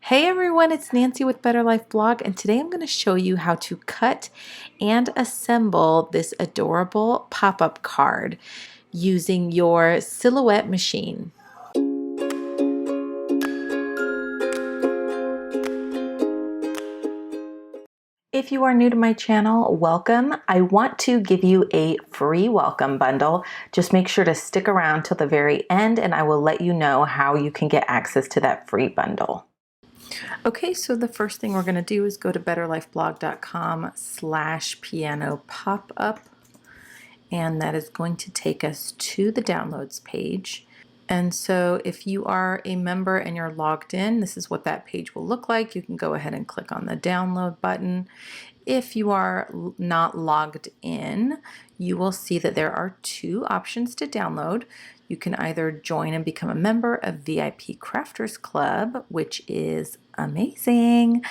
Hey everyone, it's Nancy with Better Life Blog, and today I'm going to show you how to cut and assemble this adorable pop-up card using your Silhouette machine. If you are new to my channel, welcome. I want to give you a free welcome bundle. Just make sure to stick around till the very end and I will let you know how you can get access to that free bundle. Okay, so the first thing we're going to do is go to betterlifeblog.com/piano pop-up, and that is going to take us to the downloads page. And so if you are a member and you're logged in, this is what that page will look like. You can go ahead and click on the download button. If you are not logged in, you will see that there are two options to download. You can either join and become a member of VIP Crafters Club, which is amazing.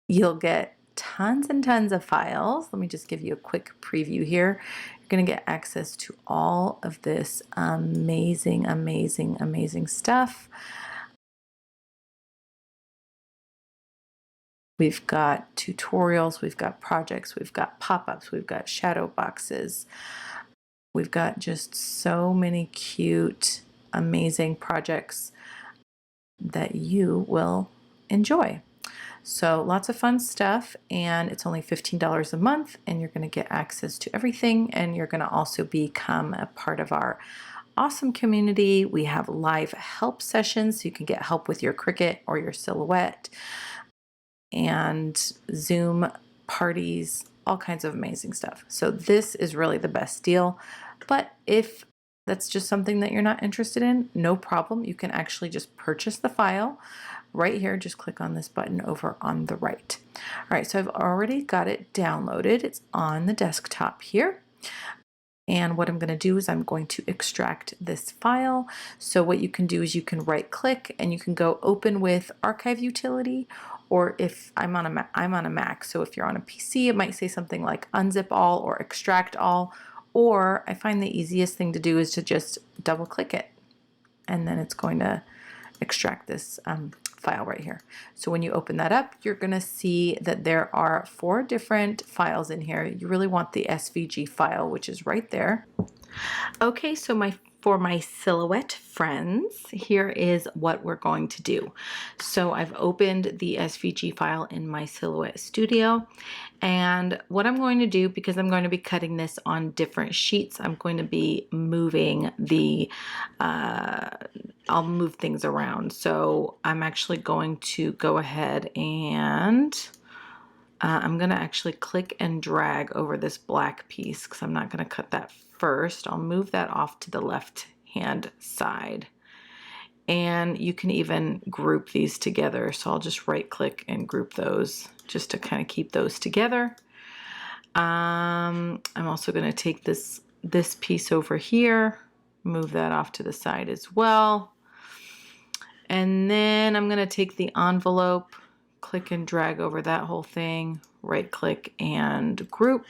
You'll get tons and tons of files. Let me just give you a quick preview here. You're going to get access to all of this amazing, amazing, amazing stuff. We've got tutorials, we've got projects, we've got pop-ups, we've got shadow boxes. We've got just so many cute, amazing projects that you will enjoy. So lots of fun stuff, and it's only $15 a month, and you're going to get access to everything, and you're going to also become a part of our awesome community. We have live help sessions, so you can get help with your Cricut or your Silhouette, and Zoom parties, all kinds of amazing stuff. So this is really the best deal. But if that's just something that you're not interested in, no problem. You can actually just purchase the file right here. Just click on this button over on the right. All right, so I've already got it downloaded. It's on the desktop here. And what I'm going to do is I'm going to extract this file. So what you can do is you can right click and you can go open with archive utility, or if I'm on a Mac, so if you're on a PC, it might say something like unzip all or extract all, or I find the easiest thing to do is to just double click it, and then it's going to extract this file right here. So when you open that up, you're going to see that there are 4 different files in here. You really want the SVG file, which is right there. Okay, so for my Silhouette friends, here is what we're going to do. So I've opened the SVG file in my Silhouette Studio, and what I'm going to do, because I'm going to be cutting this on different sheets, I'm going to be moving I'll move things around. So I'm actually going to go ahead and I'm going to actually click and drag over this black piece because I'm not going to cut that first. I'll move that off to the left hand side. And you can even group these together. So I'll just right click and group those just to kind of keep those together. I'm also going to take this piece over here, move that off to the side as well. And then I'm going to take the envelope, click and drag over that whole thing, right click and group,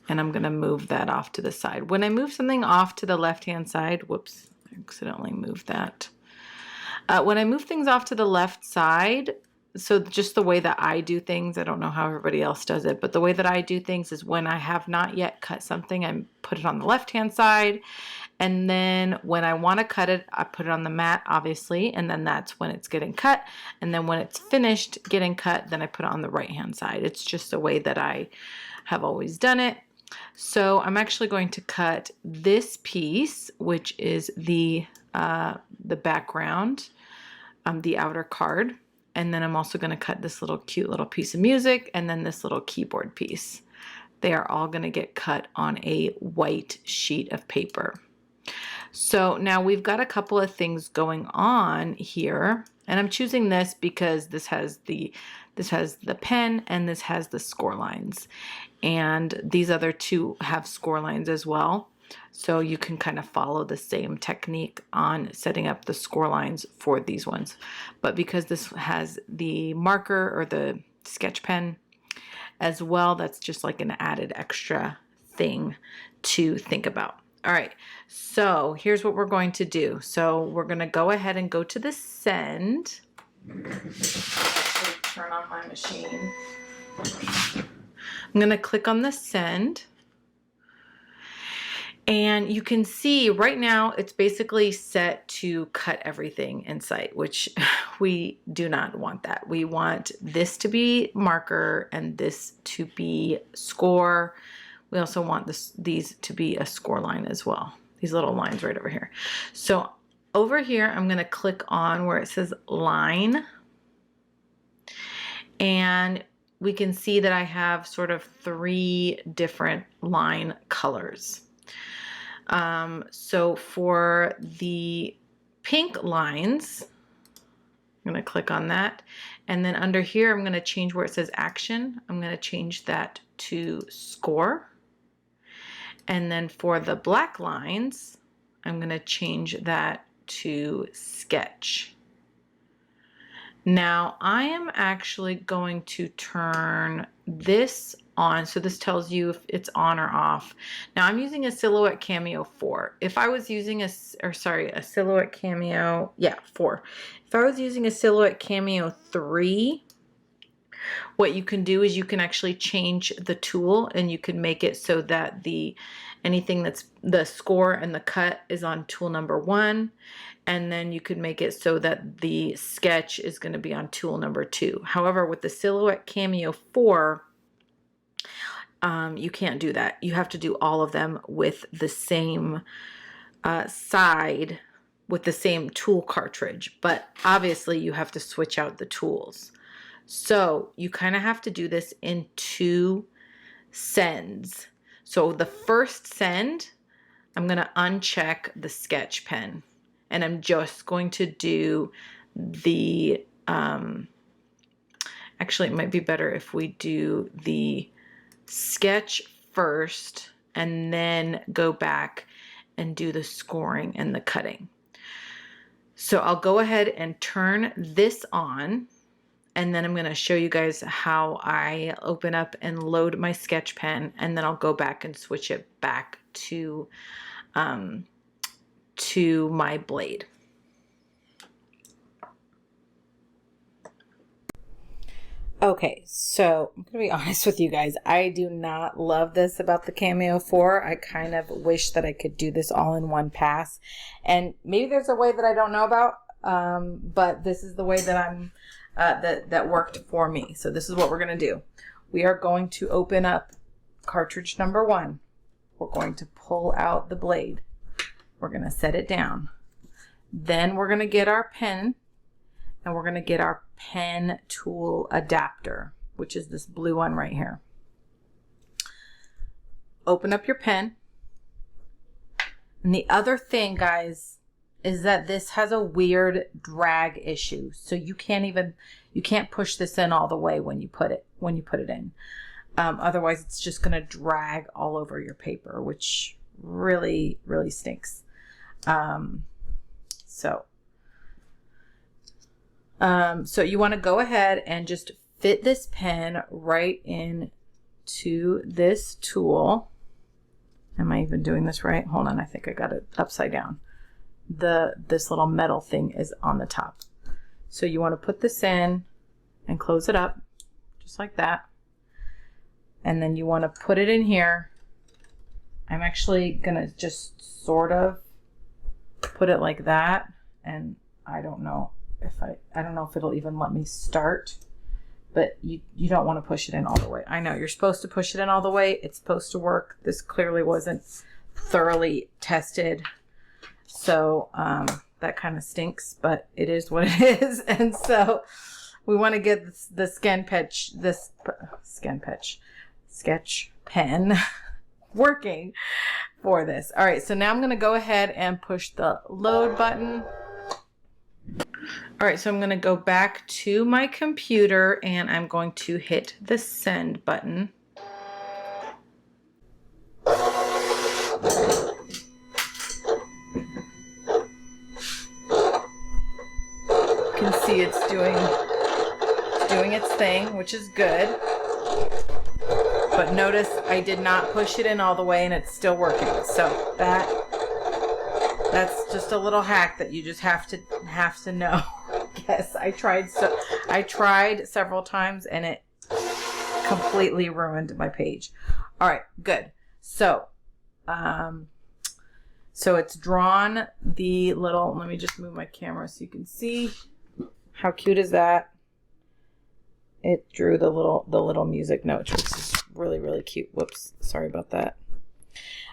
and I'm going to move that off to the side. When I move something off to the left hand side, whoops, I accidentally moved that. When I move things off to the left side, so just the way that I do things, I don't know how everybody else does it, but the way that I do things is when I have not yet cut something, I put it on the left hand side, and then when I want to cut it, I put it on the mat, obviously, and then that's when it's getting cut. And then when it's finished getting cut, then I put it on the right-hand side. It's just a way that I have always done it. So I'm actually going to cut this piece, which is the background, the outer card. And then I'm also going to cut this little cute little piece of music and then this little keyboard piece. They are all going to get cut on a white sheet of paper. So now we've got a couple of things going on here, and I'm choosing this because this has the pen and this has the score lines, and these other two have score lines as well. So you can kind of follow the same technique on setting up the score lines for these ones. But because this has the marker or the sketch pen as well, that's just like an added extra thing to think about. All right, so here's what we're going to do. So we're going to go ahead and go to the send. Actually turn on my machine. I'm going to click on the send. And you can see right now it's basically set to cut everything in sight, which we do not want that. We want this to be marker and this to be score. We also want these to be a score line as well. These little lines right over here. So over here, I'm going to click on where it says line. And we can see that I have sort of 3 different line colors. So for the pink lines, I'm going to click on that. And then under here, I'm going to change where it says action. I'm going to change that to score. And then for the black lines, I'm going to change that to sketch. Now I am actually going to turn this on. So this tells you if it's on or off. Now I'm using a Silhouette Cameo 4. If I was using a Silhouette Cameo, 4. If I was using a Silhouette Cameo 3, what you can do is you can actually change the tool and you can make it so that anything that's the score and the cut is on tool number 1. And then you could make it so that the sketch is going to be on tool number 2. However, with the Silhouette Cameo 4, you can't do that. You have to do all of them with the same side, with the same tool cartridge. But obviously you have to switch out the tools. So you kind of have to do this in 2 sends. So the first send, I'm going to uncheck the sketch pen. And I'm just going to do the, actually it might be better if we do the sketch first and then go back and do the scoring and the cutting. So I'll go ahead and turn this on, and then I'm going to show you guys how I open up and load my sketch pen, and then I'll go back and switch it back to my blade. Okay, so I'm gonna be honest with you guys. I do not love this about the Cameo 4. I kind of wish that I could do this all in one pass. And maybe there's a way that I don't know about, but this is the way that I'm that worked for me. So this is what we're gonna do. We are going to open up cartridge number 1. We're going to pull out the blade. We're going to set it down. Then we're going to get our pen, and we're going to get our pen tool adapter, which is this blue one right here. Open up your pen. And the other thing, guys, is that this has a weird drag issue. So you can't push this in all the way when you put it in. Otherwise it's just going to drag all over your paper, which really, really stinks. So you want to go ahead and just fit this pen right into this tool. Am I even doing this right? Hold on, I think I got it upside down. This little metal thing is on the top. So you want to put this in and close it up just like that. And then you want to put it in here. I'm actually gonna just sort of put it like that, and I don't know if it'll even let me start, but you don't want to push it in all the way. I know you're supposed to push it in all the way. It's supposed to work. This clearly wasn't thoroughly tested, so that kind of stinks, but it is what it is. And so we want to get the sketch pen working for this. All right, so now I'm going to go ahead and push the load button. All right, so I'm going to go back to my computer and I'm going to hit the send button. You can see it's doing its thing, which is good. But notice I did not push it in all the way and it's still working. So that's just a little hack that you just have to know. guess. I tried several times and it completely ruined my page. All right, good. So, so it's drawn the little, let me just move my camera so you can see. How cute is that? It drew the little music notes, which is really, really cute. Whoops, sorry about that.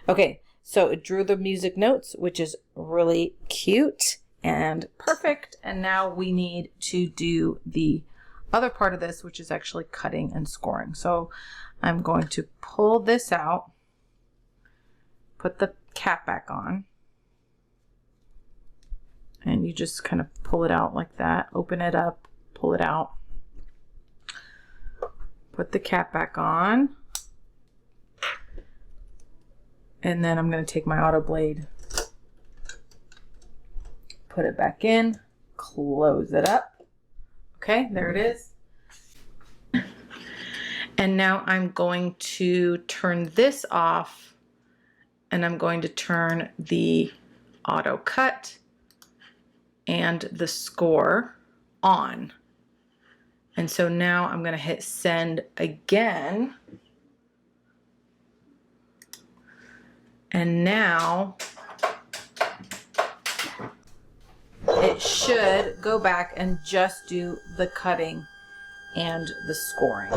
Okay, so it drew the music notes, which is really cute and perfect. And now we need to do the other part of this, which is actually cutting and scoring. So I'm going to pull this out, put the cap back on, and you just kind of pull it out like that, open it up, pull it out, put the cap back on, and then I'm going to take my auto blade, put it back in, close it up. Okay, there it is. And now I'm going to turn this off, and I'm going to turn the auto cut and the score on. And so now I'm going to hit send again. And now it should go back and just do the cutting and the scoring.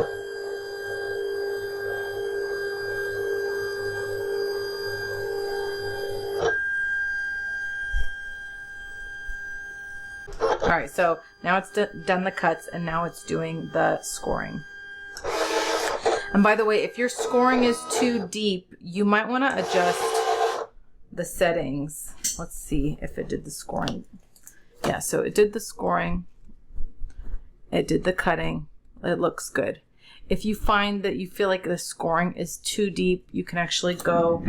All right, so now it's done the cuts and now it's doing the scoring. And by the way, if your scoring is too deep, you might want to adjust the settings. Let's see if it did the scoring. Yeah, so it did the scoring. It did the cutting. It looks good. If you find that you feel like the scoring is too deep, you can actually go,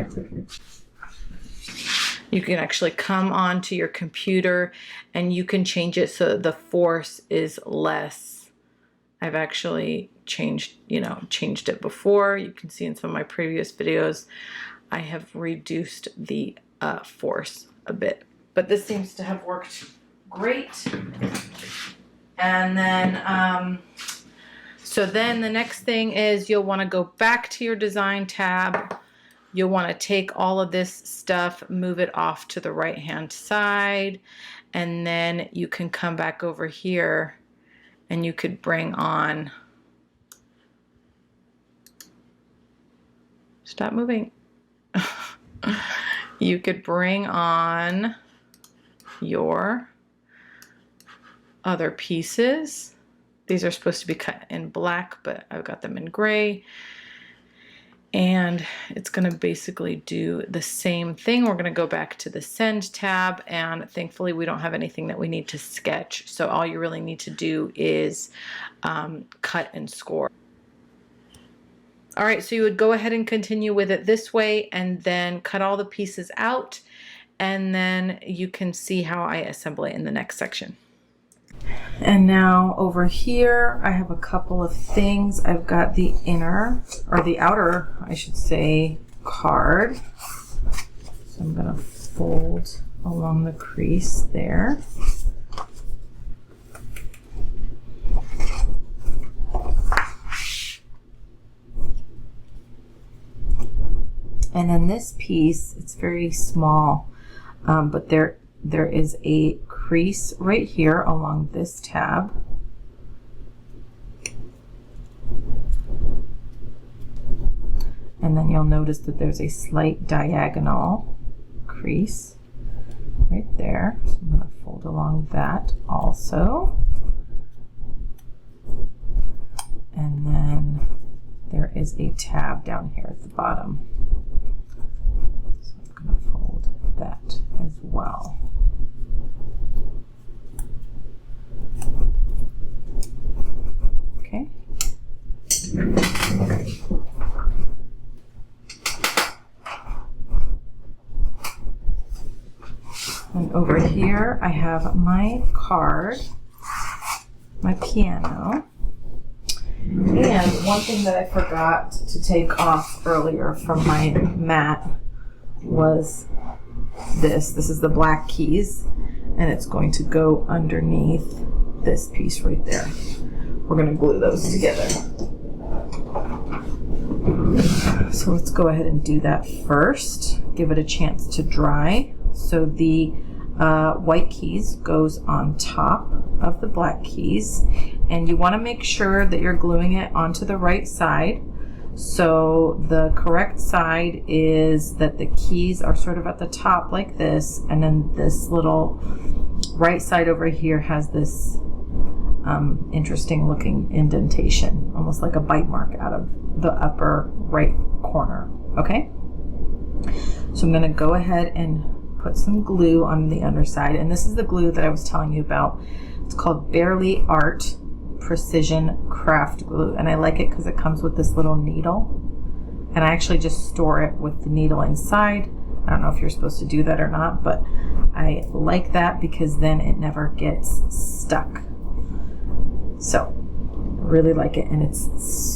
you can actually come onto your computer and you can change it so the force is less. I've actually changed it before. You can see in some of my previous videos, I have reduced the force a bit, but this seems to have worked great. And then, so then the next thing is you'll want to go back to your design tab. You'll want to take all of this stuff, move it off to the right hand side, and then you can come back over here and you could bring on, stop moving. You could bring on your other pieces. These are supposed to be cut in black, but I've got them in gray. And it's going to basically do the same thing. We're going to go back to the send tab, and thankfully we don't have anything that we need to sketch. So all you really need to do is cut and score. All right, so you would go ahead and continue with it this way and then cut all the pieces out, and then you can see how I assemble it in the next section. And now over here, I have a couple of things. I've got the inner, or the outer, I should say, card. So I'm going to fold along the crease there. And then this piece, it's very small, but there is a crease right here along this tab. And then you'll notice that there's a slight diagonal crease right there. So I'm going to fold along that also. And then there is a tab down here at the bottom. So I'm going to fold that as well. Okay. And over here I have my card, my piano. And one thing that I forgot to take off earlier from my mat was this. This is the black keys, and it's going to go underneath this piece right there. We're gonna glue those together. So let's go ahead and do that first. Give it a chance to dry. So the white keys goes on top of the black keys, and you want to make sure that you're gluing it onto the right side. So the correct side is that the keys are sort of at the top like this, and then this little right side over here has this interesting looking indentation, almost like a bite mark out of the upper right corner. Okay, so I'm going to go ahead and put some glue on the underside, and this is the glue that I was telling you about. It's called Barely Art Precision Craft Glue, and I like it because it comes with this little needle, and I actually just store it with the needle inside. I don't know if you're supposed to do that or not, but I like that because then it never gets stuck. So really like it, and it's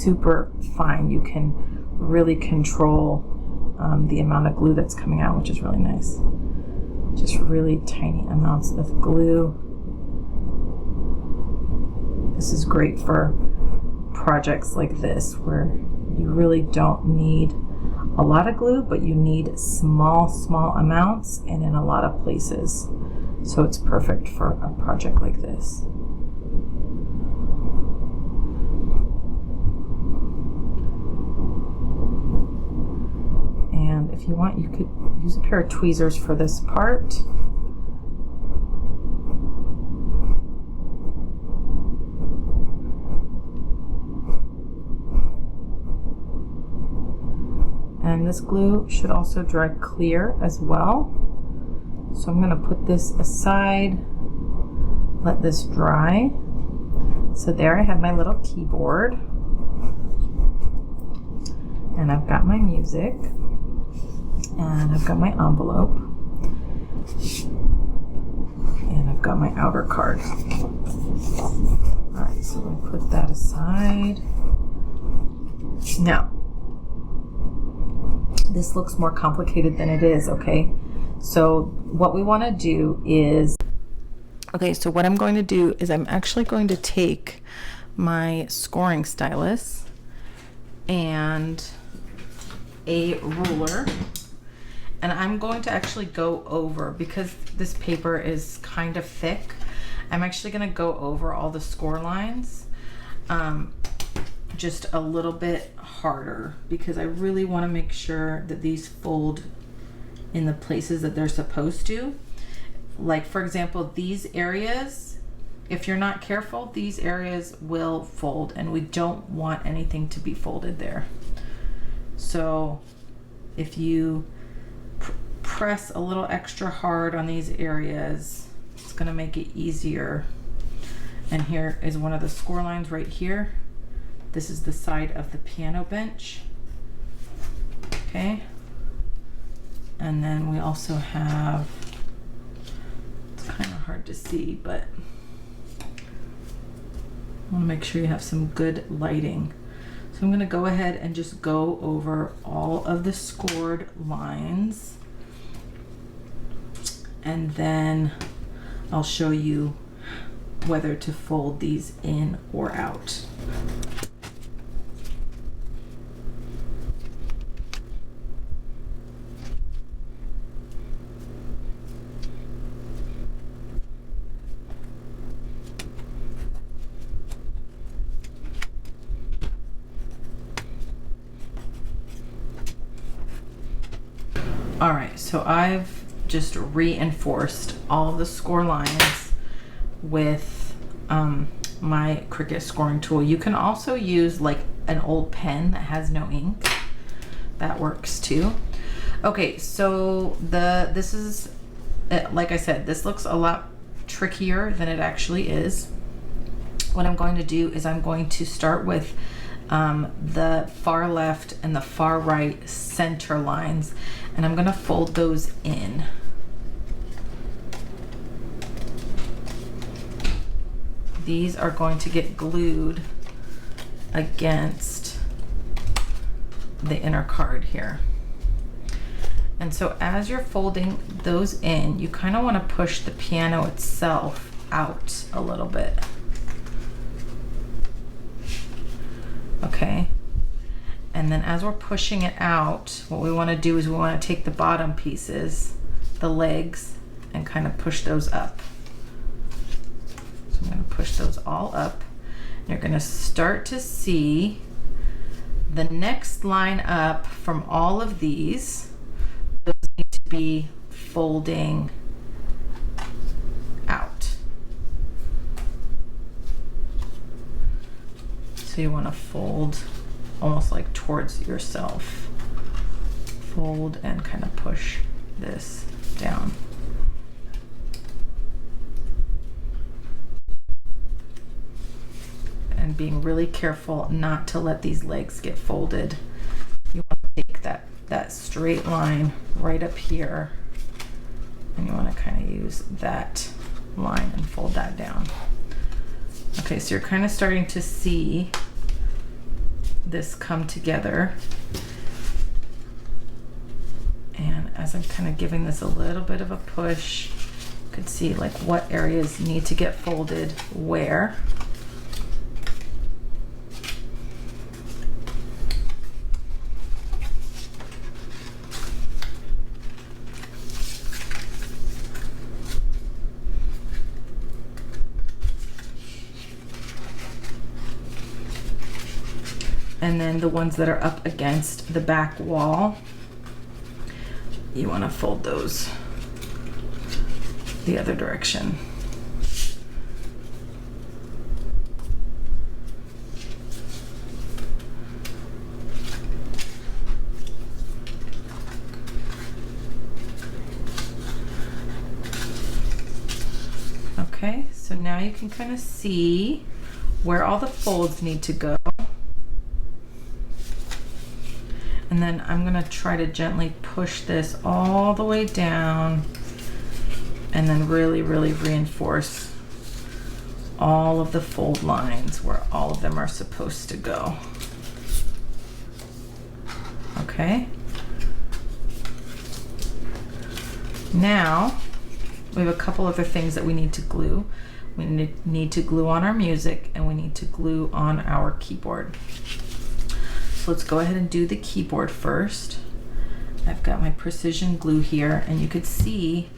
super fine. You can really control the amount of glue that's coming out, which is really nice. Just really tiny amounts of glue. This is great for projects like this where you really don't need a lot of glue, but you need small amounts and in a lot of places. So it's perfect for a project like this. And if you want, you could use a pair of tweezers for this part. And this glue should also dry clear as well. So I'm going to put this aside, let this dry. So there I have my little keyboard, and I've got my music, and I've got my envelope, and I've got my outer card. All right, so I'm going to put that aside. Now, this looks more complicated than it is, okay? So what we want to do is, okay, so what I'm going to do is I'm actually going to take my scoring stylus and a ruler, and I'm going to actually go over, because this paper is kind of thick, I'm actually going to go over all the score lines just a little bit harder, because I really want to make sure that these fold in the places that they're supposed to. Like, for example, these areas, if you're not careful, these areas will fold, and we don't want anything to be folded there. So if you press a little extra hard on these areas, it's going to make it easier. And here is one of the score lines right here. This is the side of the piano bench. Okay. And then we also have, it's kind of hard to see, but I want to make sure you have some good lighting. So I'm going to go ahead and just go over all of the scored lines, and then I'll show you whether to fold these in or out. All right, so I've just reinforced all the score lines with my Cricut scoring tool. You can also use like an old pen that has no ink. That works too. Okay, so this is, like I said, this looks a lot trickier than it actually is. What I'm going to do is I'm going to start with the far left and the far right center lines, and I'm going to fold those in. These are going to get glued against the inner card here. And so as you're folding those in, you kind of want to push the piano itself out a little bit. Okay. And then as we're pushing it out, what we want to do is we want to take the bottom pieces, the legs, and kind of push those up. So I'm going to push those all up. You're going to start to see the next line up from all of these. Those need to be folding out. So you want to fold almost like towards yourself. Fold and kind of push this down. And being really careful not to let these legs get folded. You want to take that straight line right up here, and you want to kind of use that line and fold that down. Okay, so you're kind of starting to see this come together. And as I'm kind of giving this a little bit of a push, you could see like what areas need to get folded where. And then the ones that are up against the back wall, you want to fold those the other direction. Okay, so now you can kind of see where all the folds need to go. And then I'm gonna try to gently push this all the way down and then really, really reinforce all of the fold lines where all of them are supposed to go. Okay. Now, we have a couple other things that we need to glue. We need to glue on our music, and we need to glue on our keyboard. So let's go ahead and do the keyboard first. I've got my precision glue here, and you could see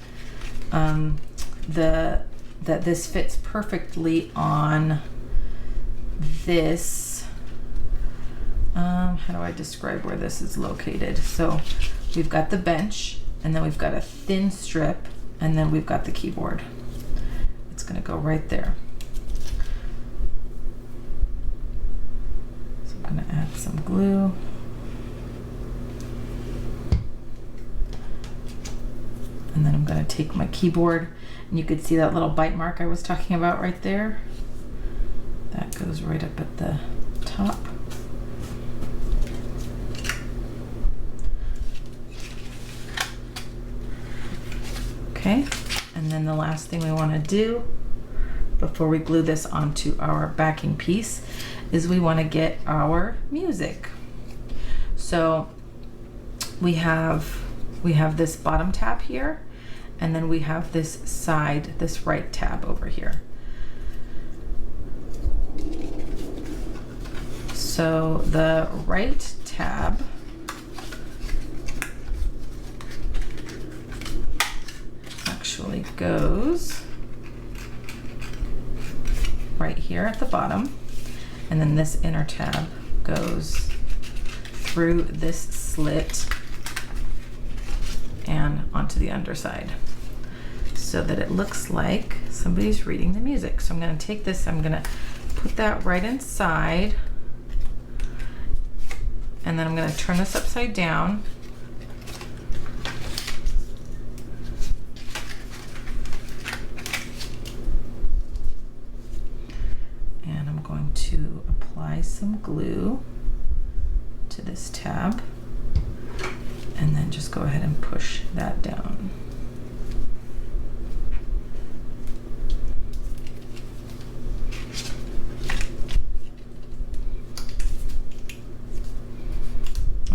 that this fits perfectly on this. How do I describe where this is located? So we've got the bench, and then we've got a thin strip, and then we've got the keyboard. It's gonna go right there. I'm going to add some glue. And then I'm going to take my keyboard, and you could see that little bite mark I was talking about right there. That goes right up at the top. Okay, and then the last thing we want to do before we glue this onto our backing piece is we want to get our music. So we have this bottom tab here, and then we have this side, this right tab over here. So the right tab actually goes right here at the bottom. And then this inner tab goes through this slit and onto the underside so that it looks like somebody's reading the music. So I'm going to take this, I'm going to put that right inside, and then I'm going to turn this upside down. To apply some glue to this tab, and then just go ahead and push that down.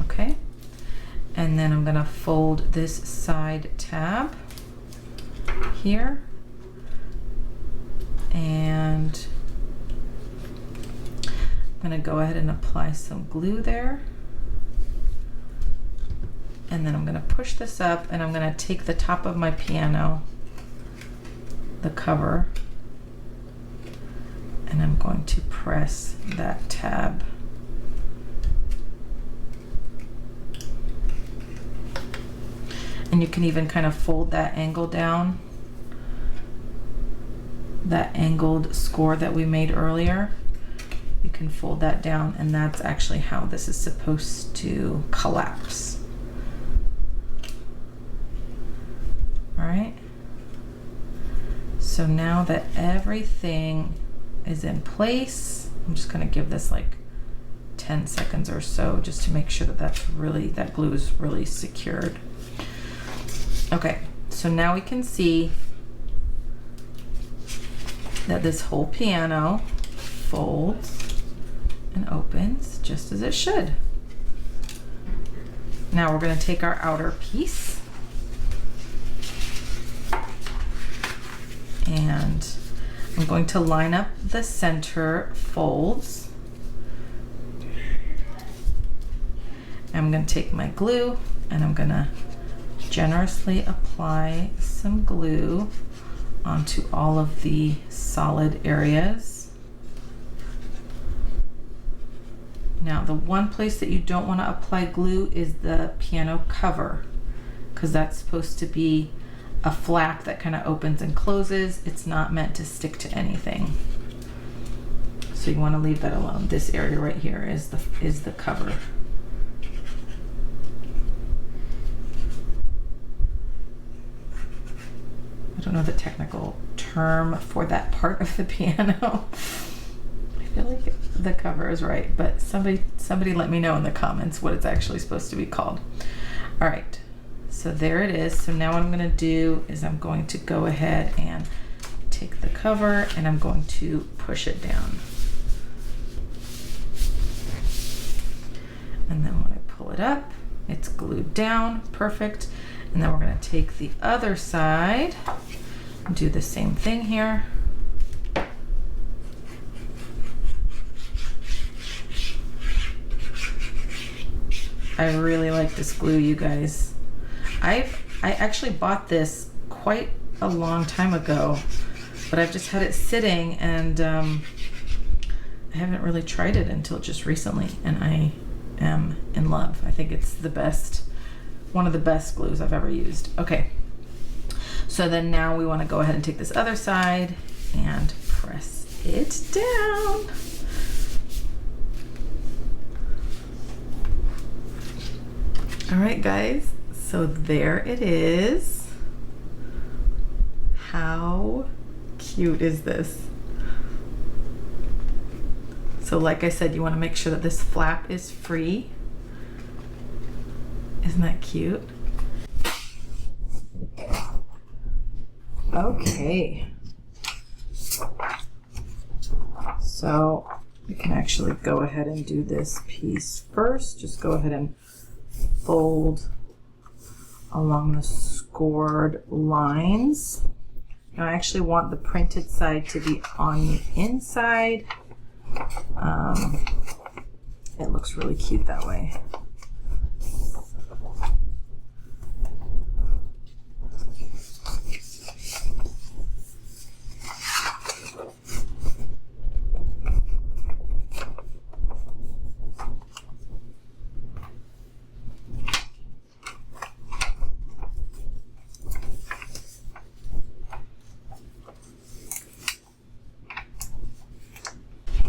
Okay, and then I'm going to fold this side tab here, and I'm going to go ahead and apply some glue there. And then I'm going to push this up, and I'm going to take the top of my piano, the cover, and I'm going to press that tab. And you can even kind of fold that angle down, that angled score that we made earlier. You can fold that down, and that's actually how this is supposed to collapse. All right. So now that everything is in place, I'm just going to give this like 10 seconds or so just to make sure that that glue is really secured. Okay, so now we can see that this whole piano folds and opens just as it should. Now we're going to take our outer piece and I'm going to line up the center folds. I'm going to take my glue and I'm going to generously apply some glue onto all of the solid areas. Now, the one place that you don't want to apply glue is the piano cover, because that's supposed to be a flap that kind of opens and closes. It's not meant to stick to anything. So you want to leave that alone. This area right here is the cover. I don't know the technical term for that part of the piano. I feel like the cover is right, but somebody let me know in the comments what it's actually supposed to be called. All right, so there it is. So now what I'm going to do is I'm going to go ahead and take the cover and I'm going to push it down. And then when I pull it up, it's glued down, perfect. And then we're going to take the other side and do the same thing here. I really like this glue, you guys. I actually bought this quite a long time ago, but I've just had it sitting and I haven't really tried it until just recently, and I am in love. I think it's the best, one of the best glues I've ever used. Okay, so then now we want to go ahead and take this other side and press it down. All right, guys, so there it is. How cute is this? So like I said, you want to make sure that this flap is free. Isn't that cute? Okay. So we can actually go ahead and do this piece first. Just go ahead and fold along the scored lines. Now I actually want the printed side to be on the inside. It looks really cute that way.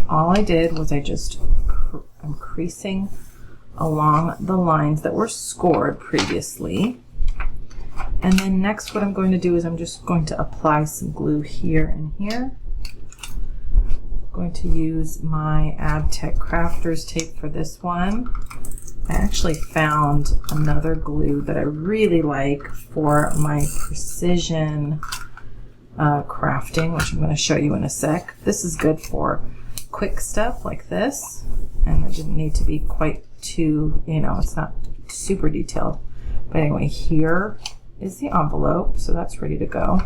All I did was I'm creasing along the lines that were scored previously. And then next what I'm going to do is I'm just going to apply some glue here and here. I'm going to use my Abtech Crafters tape for this one. I actually found another glue that I really like for my precision crafting, which I'm going to show you in a sec. This is good for quick stuff like this, and it didn't need to be quite too, it's not super detailed. But anyway, here is the envelope, so that's ready to go.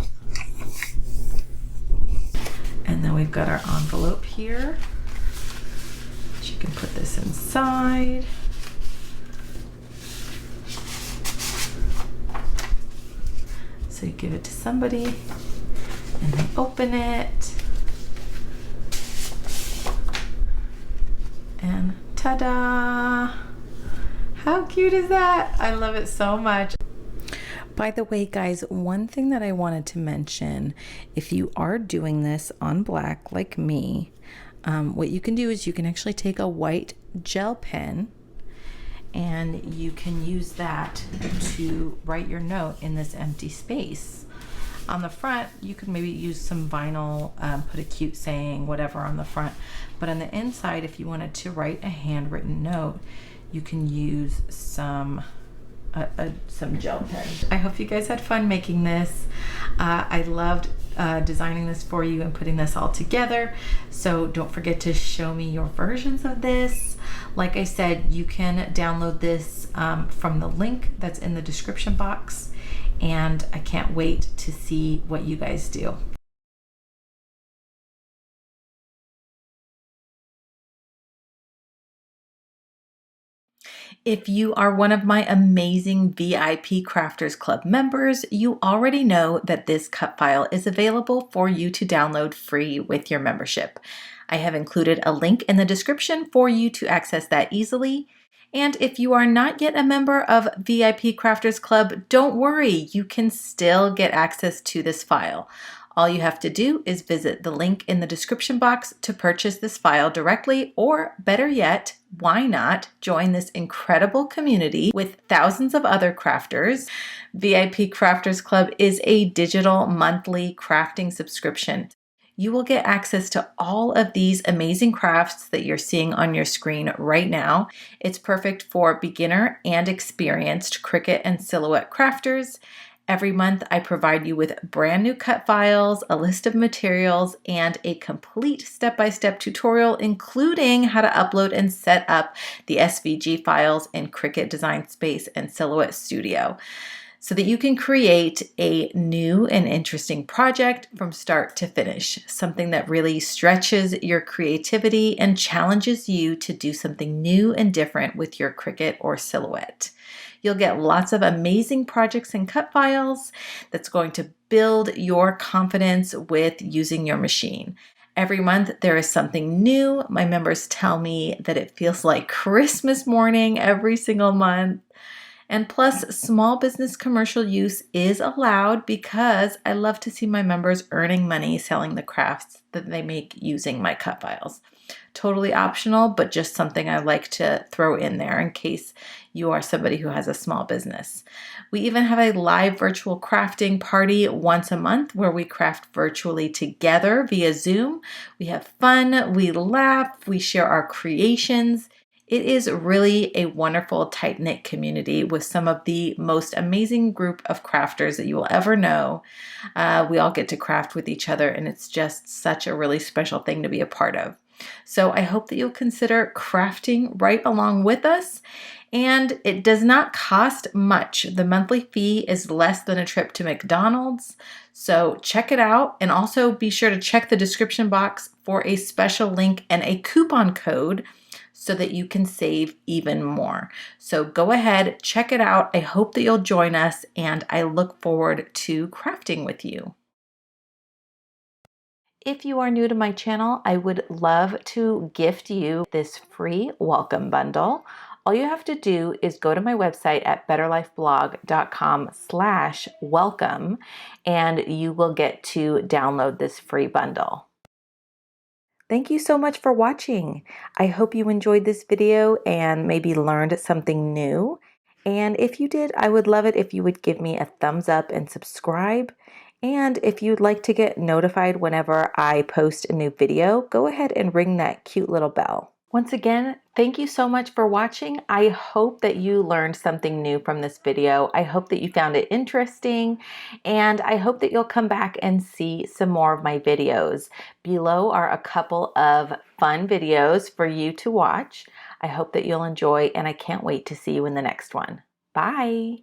And then we've got our envelope here. side. So you give it to somebody and they open it. And ta-da! How cute is that? I love it so much. By the way, guys, one thing that I wanted to mention, if you are doing this on black like me, what you can do is you can actually take a white gel pen and you can use that to write your note in this empty space. On the front, you could maybe use some vinyl, put a cute saying, whatever on the front. But on the inside, if you wanted to write a handwritten note, you can use some gel pen. I hope you guys had fun making this. I loved designing this for you and putting this all together. So don't forget to show me your versions of this. Like I said, you can download this from the link that's in the description box. And I can't wait to see what you guys do. If you are one of my amazing VIP Crafters Club members, you already know that this cut file is available for you to download free with your membership. I have included a link in the description for you to access that easily. And if you are not yet a member of VIP Crafters Club, don't worry, you can still get access to this file. All you have to do is visit the link in the description box to purchase this file directly, or better yet, why not join this incredible community with thousands of other crafters? VIP Crafters Club is a digital monthly crafting subscription. You will get access to all of these amazing crafts that you're seeing on your screen right now. It's perfect for beginner and experienced Cricut and Silhouette crafters. Every month, I provide you with brand new cut files, a list of materials, and a complete step-by-step tutorial, including how to upload and set up the SVG files in Cricut Design Space and Silhouette Studio, so that you can create a new and interesting project from start to finish, something that really stretches your creativity and challenges you to do something new and different with your Cricut or Silhouette. You'll get lots of amazing projects and cut files that's going to build your confidence with using your machine. Every month there is something new. My members tell me that it feels like Christmas morning every single month. And plus, small business commercial use is allowed because I love to see my members earning money selling the crafts that they make using my cut files. Totally optional, but just something I like to throw in there in case you are somebody who has a small business. We even have a live virtual crafting party once a month where we craft virtually together via Zoom. We have fun, we laugh, we share our creations. It is really a wonderful, tight-knit community with some of the most amazing group of crafters that you will ever know. We all get to craft with each other, and it's just such a really special thing to be a part of. So I hope that you'll consider crafting right along with us. And it does not cost much. The monthly fee is less than a trip to McDonald's. So check it out, and also be sure to check the description box for a special link and a coupon code so that you can save even more. So go ahead, check it out. I hope that you'll join us, and I look forward to crafting with you. If you are new to my channel, I would love to gift you this free welcome bundle. All you have to do is go to my website at betterlifeblog.com/welcome, and you will get to download this free bundle. Thank you so much for watching. I hope you enjoyed this video and maybe learned something new. And if you did, I would love it if you would give me a thumbs up and subscribe. And if you'd like to get notified whenever I post a new video, go ahead and ring that cute little bell. Once again, thank you so much for watching. I hope that you learned something new from this video. I hope that you found it interesting, and I hope that you'll come back and see some more of my videos. Below are a couple of fun videos for you to watch. I hope that you'll enjoy, and I can't wait to see you in the next one. Bye.